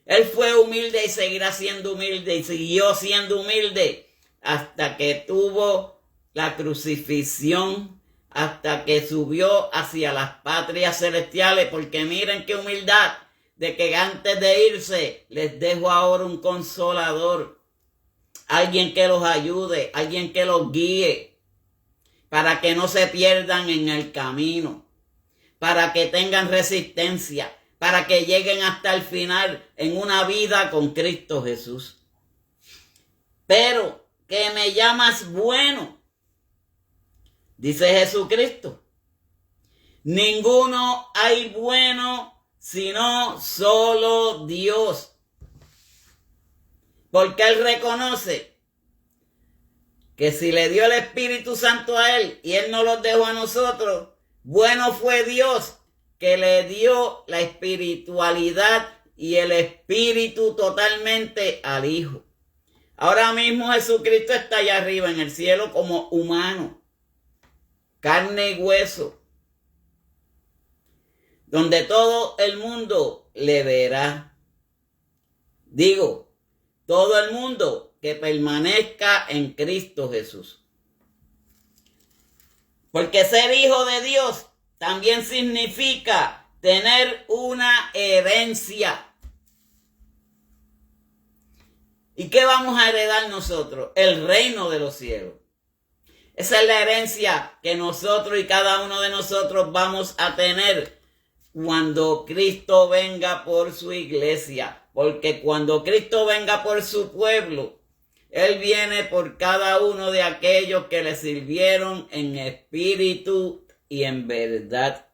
Él fue humilde y seguirá siendo humilde y siguió siendo humilde hasta que tuvo la crucifixión, hasta que subió hacia las patrias celestiales, porque miren qué humildad, de que antes de irse les dejo ahora un consolador, alguien que los ayude, alguien que los guíe, para que no se pierdan en el camino, para que tengan resistencia, para que lleguen hasta el final en una vida con Cristo Jesús. Pero que me llamas bueno, dice Jesucristo. Ninguno hay bueno sino solo Dios. Porque Él reconoce que si le dio el Espíritu Santo a Él y Él no los dejó a nosotros, bueno fue Dios que le dio la espiritualidad y el Espíritu totalmente al Hijo. Ahora mismo Jesucristo está allá arriba en el cielo como humano, carne y hueso, donde todo el mundo le verá. Digo, todo el mundo que permanezca en Cristo Jesús. Porque ser hijo de Dios también significa tener una herencia. ¿Y qué vamos a heredar nosotros? El reino de los cielos. Esa es la herencia que nosotros y cada uno de nosotros vamos a tener cuando Cristo venga por su iglesia. Porque cuando Cristo venga por su pueblo, Él viene por cada uno de aquellos que le sirvieron en espíritu y en verdad.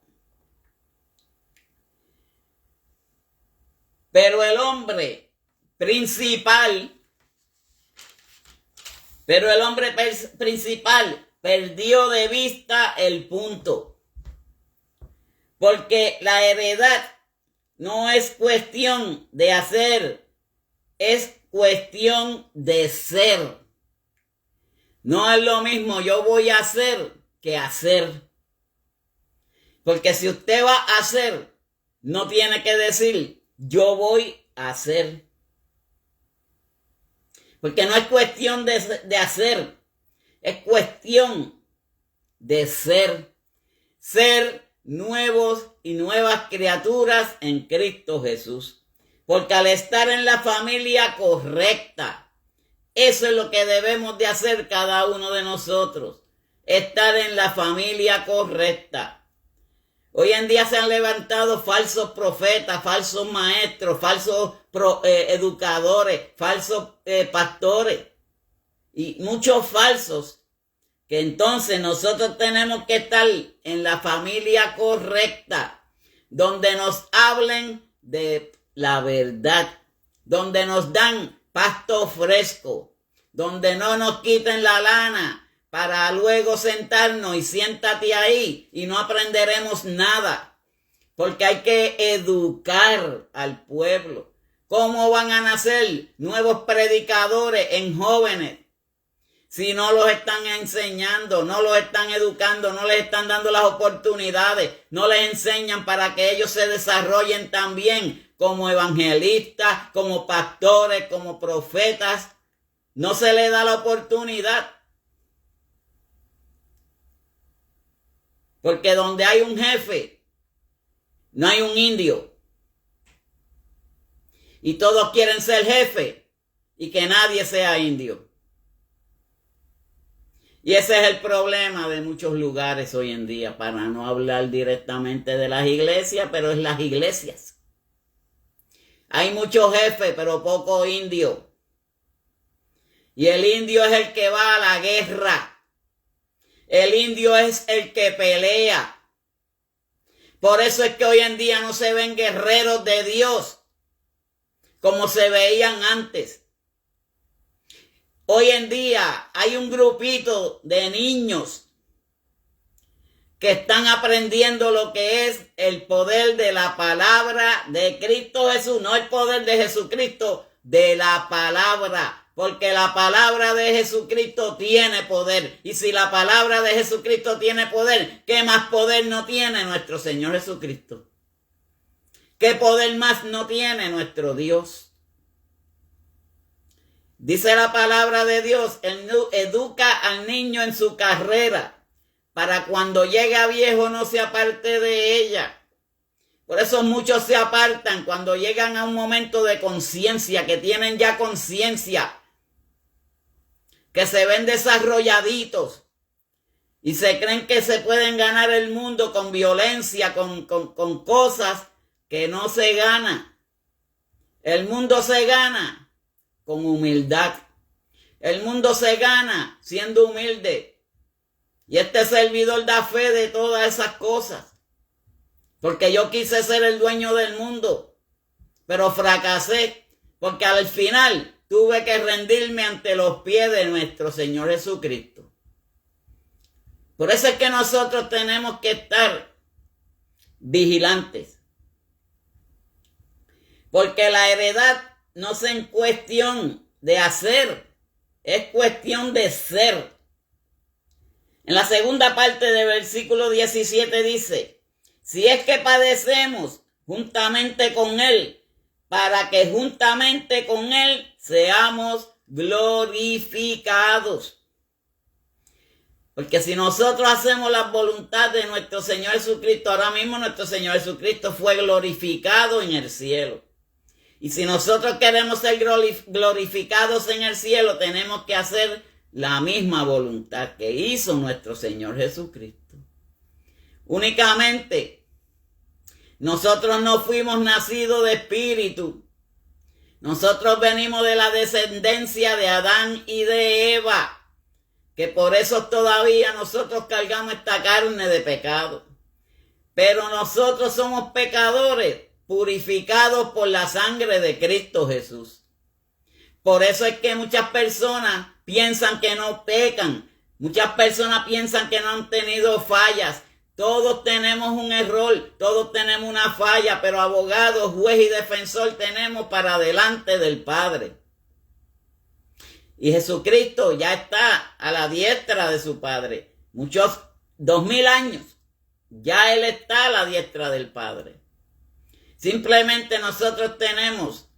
Pero el hombre principal perdió de vista el punto. Porque la heredad no es cuestión de hacer, es cuestión de ser. No es lo mismo yo voy a hacer que hacer. Porque si usted va a hacer, no tiene que decir yo voy a hacer. Porque no es cuestión de hacer, es cuestión de ser. Ser nuevos y nuevas criaturas en Cristo Jesús. Porque al estar en la familia correcta, eso es lo que debemos de hacer cada uno de nosotros. Estar en la familia correcta. Hoy en día se han levantado falsos profetas, falsos maestros, falsos educadores, falsos pastores y muchos falsos. Que entonces nosotros tenemos que estar en la familia correcta, donde nos hablen de la verdad, donde nos dan pasto fresco, donde no nos quiten la lana para luego sentarnos y siéntate ahí y no aprenderemos nada, porque hay que educar al pueblo. ¿Cómo van a nacer nuevos predicadores en jóvenes si no los están enseñando, no los están educando, no les están dando las oportunidades, no les enseñan para que ellos se desarrollen también como evangelistas, como pastores, como profetas? No se les da la oportunidad. Porque donde hay un jefe, no hay un indio. Y todos quieren ser jefe y que nadie sea indio. Y ese es el problema de muchos lugares hoy en día, para no hablar directamente de las iglesias, pero es las iglesias. Hay muchos jefes, pero poco indio. Y el indio es el que va a la guerra. El indio es el que pelea. Por eso es que hoy en día no se ven guerreros de Dios como se veían antes. Hoy en día hay un grupito de niños que están aprendiendo lo que es el poder de la palabra de Cristo Jesús, no el poder de Jesucristo, de la palabra, porque la palabra de Jesucristo tiene poder. Y si la palabra de Jesucristo tiene poder, ¿qué más poder no tiene nuestro Señor Jesucristo? ¿Qué poder más no tiene nuestro Dios? Dice la palabra de Dios, educa al niño en su carrera, para cuando llegue a viejo no se aparte de ella. Por eso muchos se apartan cuando llegan a un momento de conciencia, que tienen ya conciencia, que se ven desarrolladitos y se creen que se pueden ganar el mundo con violencia, con cosas que no se ganan. El mundo se gana con humildad. El mundo se gana siendo humilde. Y este servidor da fe de todas esas cosas. Porque yo quise ser el dueño del mundo, pero fracasé. Porque al final tuve que rendirme ante los pies de nuestro Señor Jesucristo. Por eso es que nosotros tenemos que estar vigilantes. Porque la heredad no es en cuestión de hacer, es cuestión de ser. En la segunda parte del versículo 17 dice, si es que padecemos juntamente con Él, para que juntamente con Él seamos glorificados. Porque si nosotros hacemos la voluntad de nuestro Señor Jesucristo, ahora mismo nuestro Señor Jesucristo fue glorificado en el cielo. Y si nosotros queremos ser glorificados en el cielo, tenemos que hacer la misma voluntad que hizo nuestro Señor Jesucristo. Únicamente, nosotros no fuimos nacidos de espíritu. Nosotros venimos de la descendencia de Adán y de Eva, que por eso todavía nosotros cargamos esta carne de pecado. Pero nosotros somos pecadores, purificados por la sangre de Cristo Jesús. Por eso es que muchas personas piensan que no pecan. Muchas personas piensan que no han tenido fallas. Todos tenemos un error, todos tenemos una falla, pero abogado, juez y defensor tenemos para delante del Padre. Y Jesucristo ya está a la diestra de su Padre. 2000 años, ya Él está a la diestra del Padre. Simplemente nosotros tenemos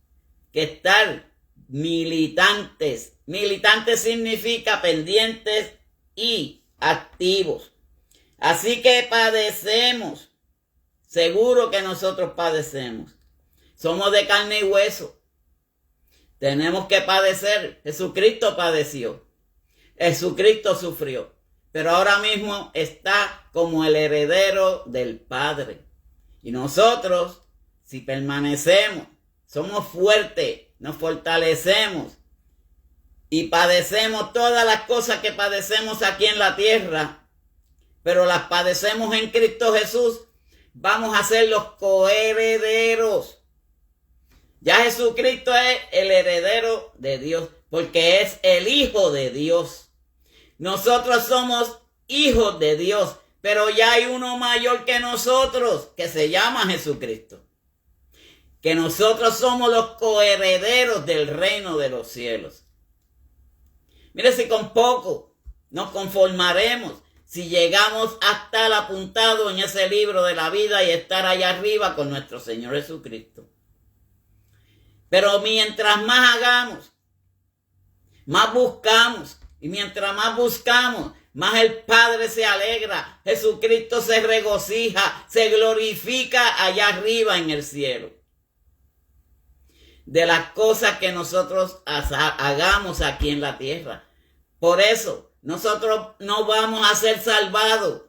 que estar militantes. Militantes significa pendientes y activos. Así que padecemos. Seguro que nosotros padecemos. Somos de carne y hueso. Tenemos que padecer. Jesucristo padeció. Jesucristo sufrió. Pero ahora mismo está como el heredero del Padre. Y nosotros, si permanecemos, somos fuertes, nos fortalecemos y padecemos todas las cosas que padecemos aquí en la tierra, pero las padecemos en Cristo Jesús, vamos a ser los coherederos. Ya Jesucristo es el heredero de Dios, porque es el Hijo de Dios. Nosotros somos hijos de Dios, pero ya hay uno mayor que nosotros, que se llama Jesucristo. Que nosotros somos los coherederos del reino de los cielos. Mire, si con poco nos conformaremos, si llegamos a estar apuntados en ese libro de la vida y estar allá arriba con nuestro Señor Jesucristo. Pero mientras más hagamos, más buscamos. Y mientras más buscamos, más el Padre se alegra. Jesucristo se regocija, se glorifica allá arriba en el cielo. De las cosas que nosotros hagamos aquí en la tierra. Por eso, nosotros no vamos a ser salvados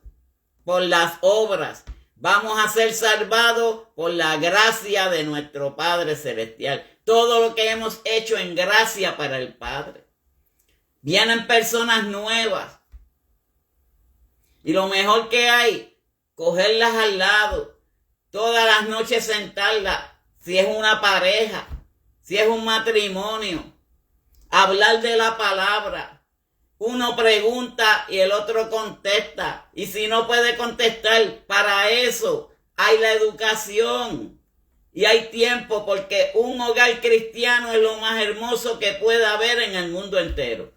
por las obras. Vamos a ser salvados por la gracia de nuestro Padre Celestial. Todo lo que hemos hecho en gracia para el Padre. Vienen personas nuevas. Y lo mejor que hay, cogerlas al lado. Todas las noches sentarlas. Si es una pareja, si es un matrimonio. Hablar de la palabra. Uno pregunta y el otro contesta. Y si no puede contestar, para eso hay la educación. Y hay tiempo, porque un hogar cristiano es lo más hermoso que pueda haber en el mundo entero.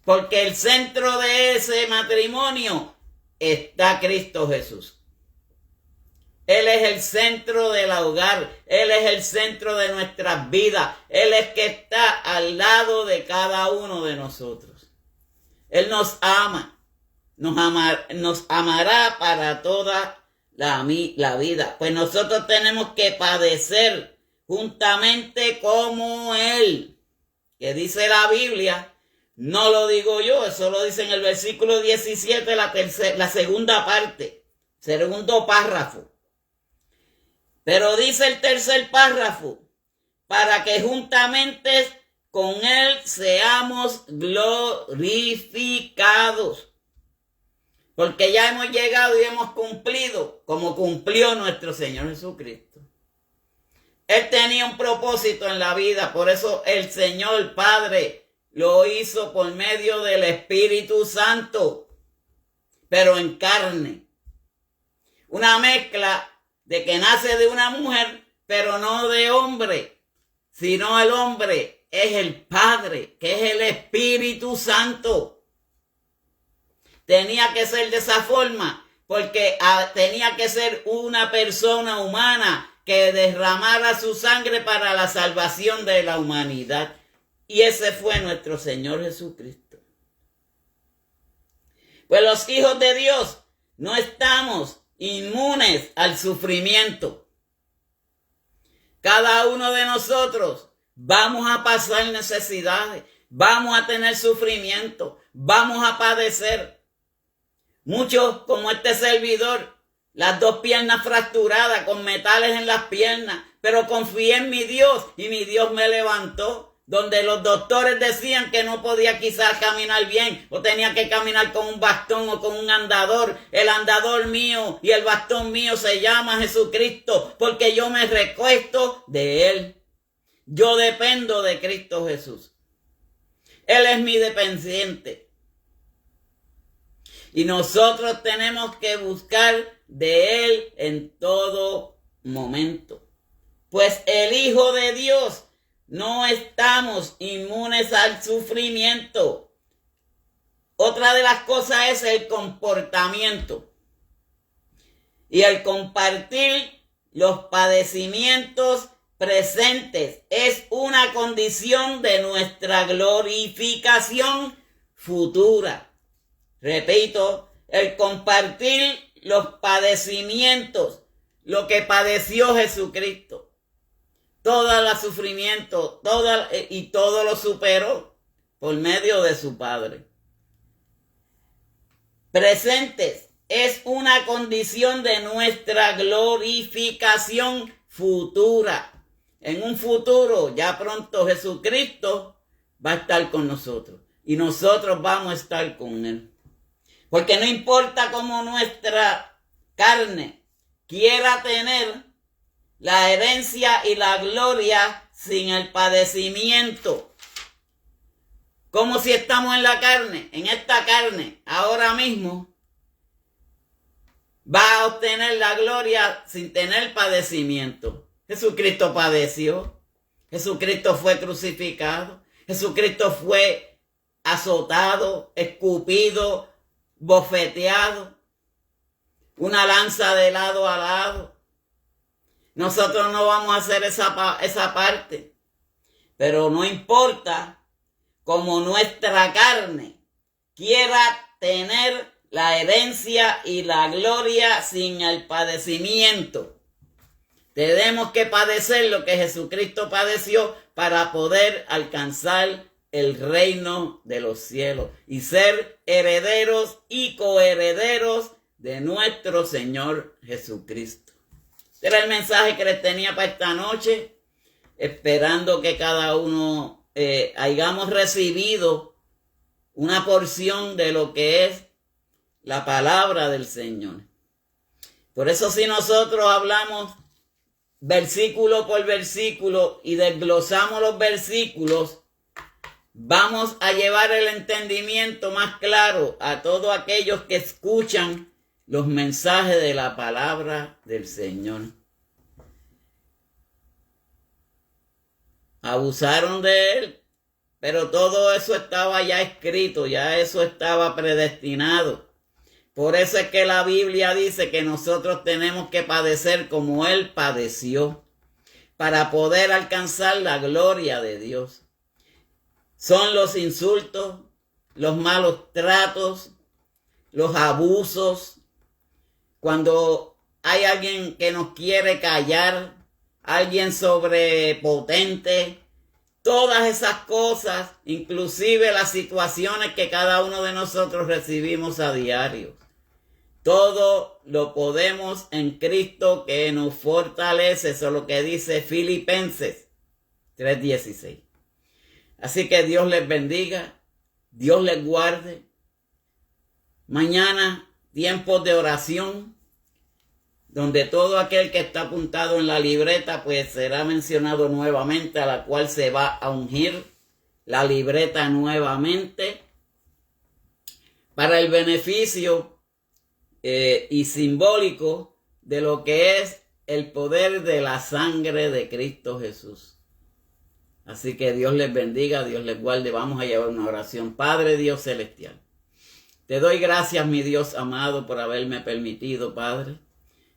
Porque el centro de ese matrimonio está Cristo Jesús. Él es el centro del hogar. Él es el centro de nuestras vidas. Él es que está al lado de cada uno de nosotros. Él nos ama. Nos amará para toda la vida. Pues nosotros tenemos que padecer juntamente como Él. Que dice la Biblia. No lo digo yo, eso lo dice en el versículo 17, la segunda parte, segundo párrafo. Pero dice el tercer párrafo, para que juntamente con Él seamos glorificados. Porque ya hemos llegado y hemos cumplido como cumplió nuestro Señor Jesucristo. Él tenía un propósito en la vida, por eso el Señor Padre lo hizo por medio del Espíritu Santo, pero en carne. Una mezcla de que nace de una mujer, pero no de hombre, sino el hombre es el Padre, que es el Espíritu Santo. Tenía que ser de esa forma, porque tenía que ser una persona humana que derramara su sangre para la salvación de la humanidad. Y ese fue nuestro Señor Jesucristo. Pues los hijos de Dios no estamos inmunes al sufrimiento. Cada uno de nosotros vamos a pasar necesidades, vamos a tener sufrimiento, vamos a padecer. Muchos, como este servidor, las dos piernas fracturadas con metales en las piernas, pero confié en mi Dios y mi Dios me levantó. Donde los doctores decían que no podía quizás caminar bien o tenía que caminar con un bastón o con un andador. El andador mío y el bastón mío se llama Jesucristo, porque yo me recuesto de Él. Yo dependo de Cristo Jesús. Él es mi dependiente. Y nosotros tenemos que buscar de Él en todo momento. Pues el Hijo de Dios no estamos inmunes al sufrimiento. Otra de las cosas es el comportamiento y el compartir los padecimientos presentes. Es una condición de nuestra glorificación futura. Repito, el compartir los padecimientos, lo que padeció Jesucristo. Todo el sufrimiento, todo lo superó por medio de su Padre. Presentes es una condición de nuestra glorificación futura. En un futuro, ya pronto Jesucristo va a estar con nosotros y nosotros vamos a estar con Él. Porque no importa cómo nuestra carne quiera tener la herencia y la gloria sin el padecimiento. Como si estamos en la carne, en esta carne, ahora mismo, va a obtener la gloria sin tener padecimiento. Jesucristo padeció, Jesucristo fue crucificado, Jesucristo fue azotado, escupido, bofeteado, una lanza de lado a lado. Nosotros no vamos a hacer esa parte, pero no importa, como nuestra carne quiera tener la herencia y la gloria sin el padecimiento. Tenemos que padecer lo que Jesucristo padeció para poder alcanzar el reino de los cielos y ser herederos y coherederos de nuestro Señor Jesucristo. Este era el mensaje que les tenía para esta noche, esperando que cada uno hayamos recibido una porción de lo que es la palabra del Señor. Por eso, si nosotros hablamos versículo por versículo y desglosamos los versículos, vamos a llevar el entendimiento más claro a todos aquellos que escuchan los mensajes de la palabra del Señor. Abusaron de él, pero todo eso estaba ya escrito, ya eso estaba predestinado. Por eso es que la Biblia dice que nosotros tenemos que padecer como él padeció, para poder alcanzar la gloria de Dios. Son los insultos, los malos tratos, los abusos, cuando hay alguien que nos quiere callar, alguien sobrepotente, todas esas cosas, inclusive las situaciones que cada uno de nosotros recibimos a diario. Todo lo podemos en Cristo que nos fortalece. Eso es lo que dice Filipenses 3:16. Así que Dios les bendiga, Dios les guarde. Mañana, tiempos de oración, donde todo aquel que está apuntado en la libreta, pues será mencionado nuevamente, a la cual se va a ungir la libreta nuevamente, para el beneficio y simbólico de lo que es el poder de la sangre de Cristo Jesús. Así que Dios les bendiga, Dios les guarde. Vamos a llevar una oración. Padre Dios celestial, te doy gracias, mi Dios amado, por haberme permitido, Padre,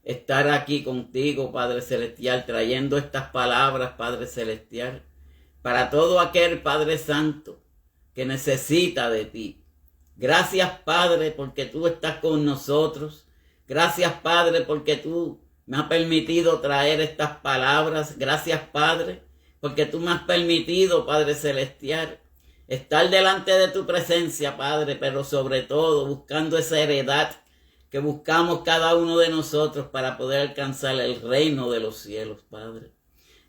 estar aquí contigo, Padre celestial, trayendo estas palabras, Padre celestial, para todo aquel, Padre santo, que necesita de ti. Gracias, Padre, porque tú estás con nosotros. Gracias, Padre, porque tú me has permitido traer estas palabras. Gracias, Padre, porque tú me has permitido, Padre celestial, estar delante de tu presencia, Padre, pero sobre todo buscando esa heredad que buscamos cada uno de nosotros para poder alcanzar el reino de los cielos, Padre.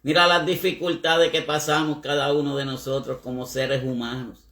Mira las dificultades que pasamos cada uno de nosotros como seres humanos.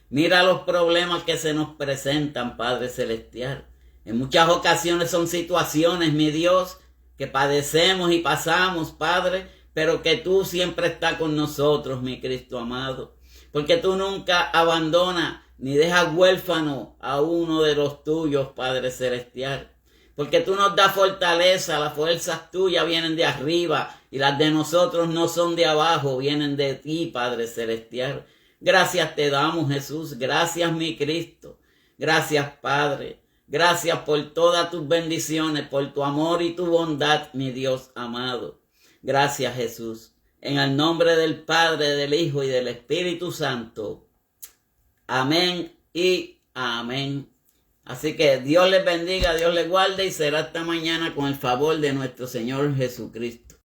Mira los problemas que se nos presentan, Padre celestial. En muchas ocasiones son situaciones, mi Dios, que padecemos y pasamos, Padre, pero que tú siempre estás con nosotros, mi Cristo amado. Porque tú nunca abandonas ni dejas huérfano a uno de los tuyos, Padre celestial. Porque tú nos das fortaleza, las fuerzas tuyas vienen de arriba y las de nosotros no son de abajo, vienen de ti, Padre celestial. Gracias te damos, Jesús. Gracias, mi Cristo. Gracias, Padre. Gracias por todas tus bendiciones, por tu amor y tu bondad, mi Dios amado. Gracias, Jesús. En el nombre del Padre, del Hijo y del Espíritu Santo. Amén y amén. Así que Dios les bendiga, Dios les guarde y será hasta mañana con el favor de nuestro Señor Jesucristo.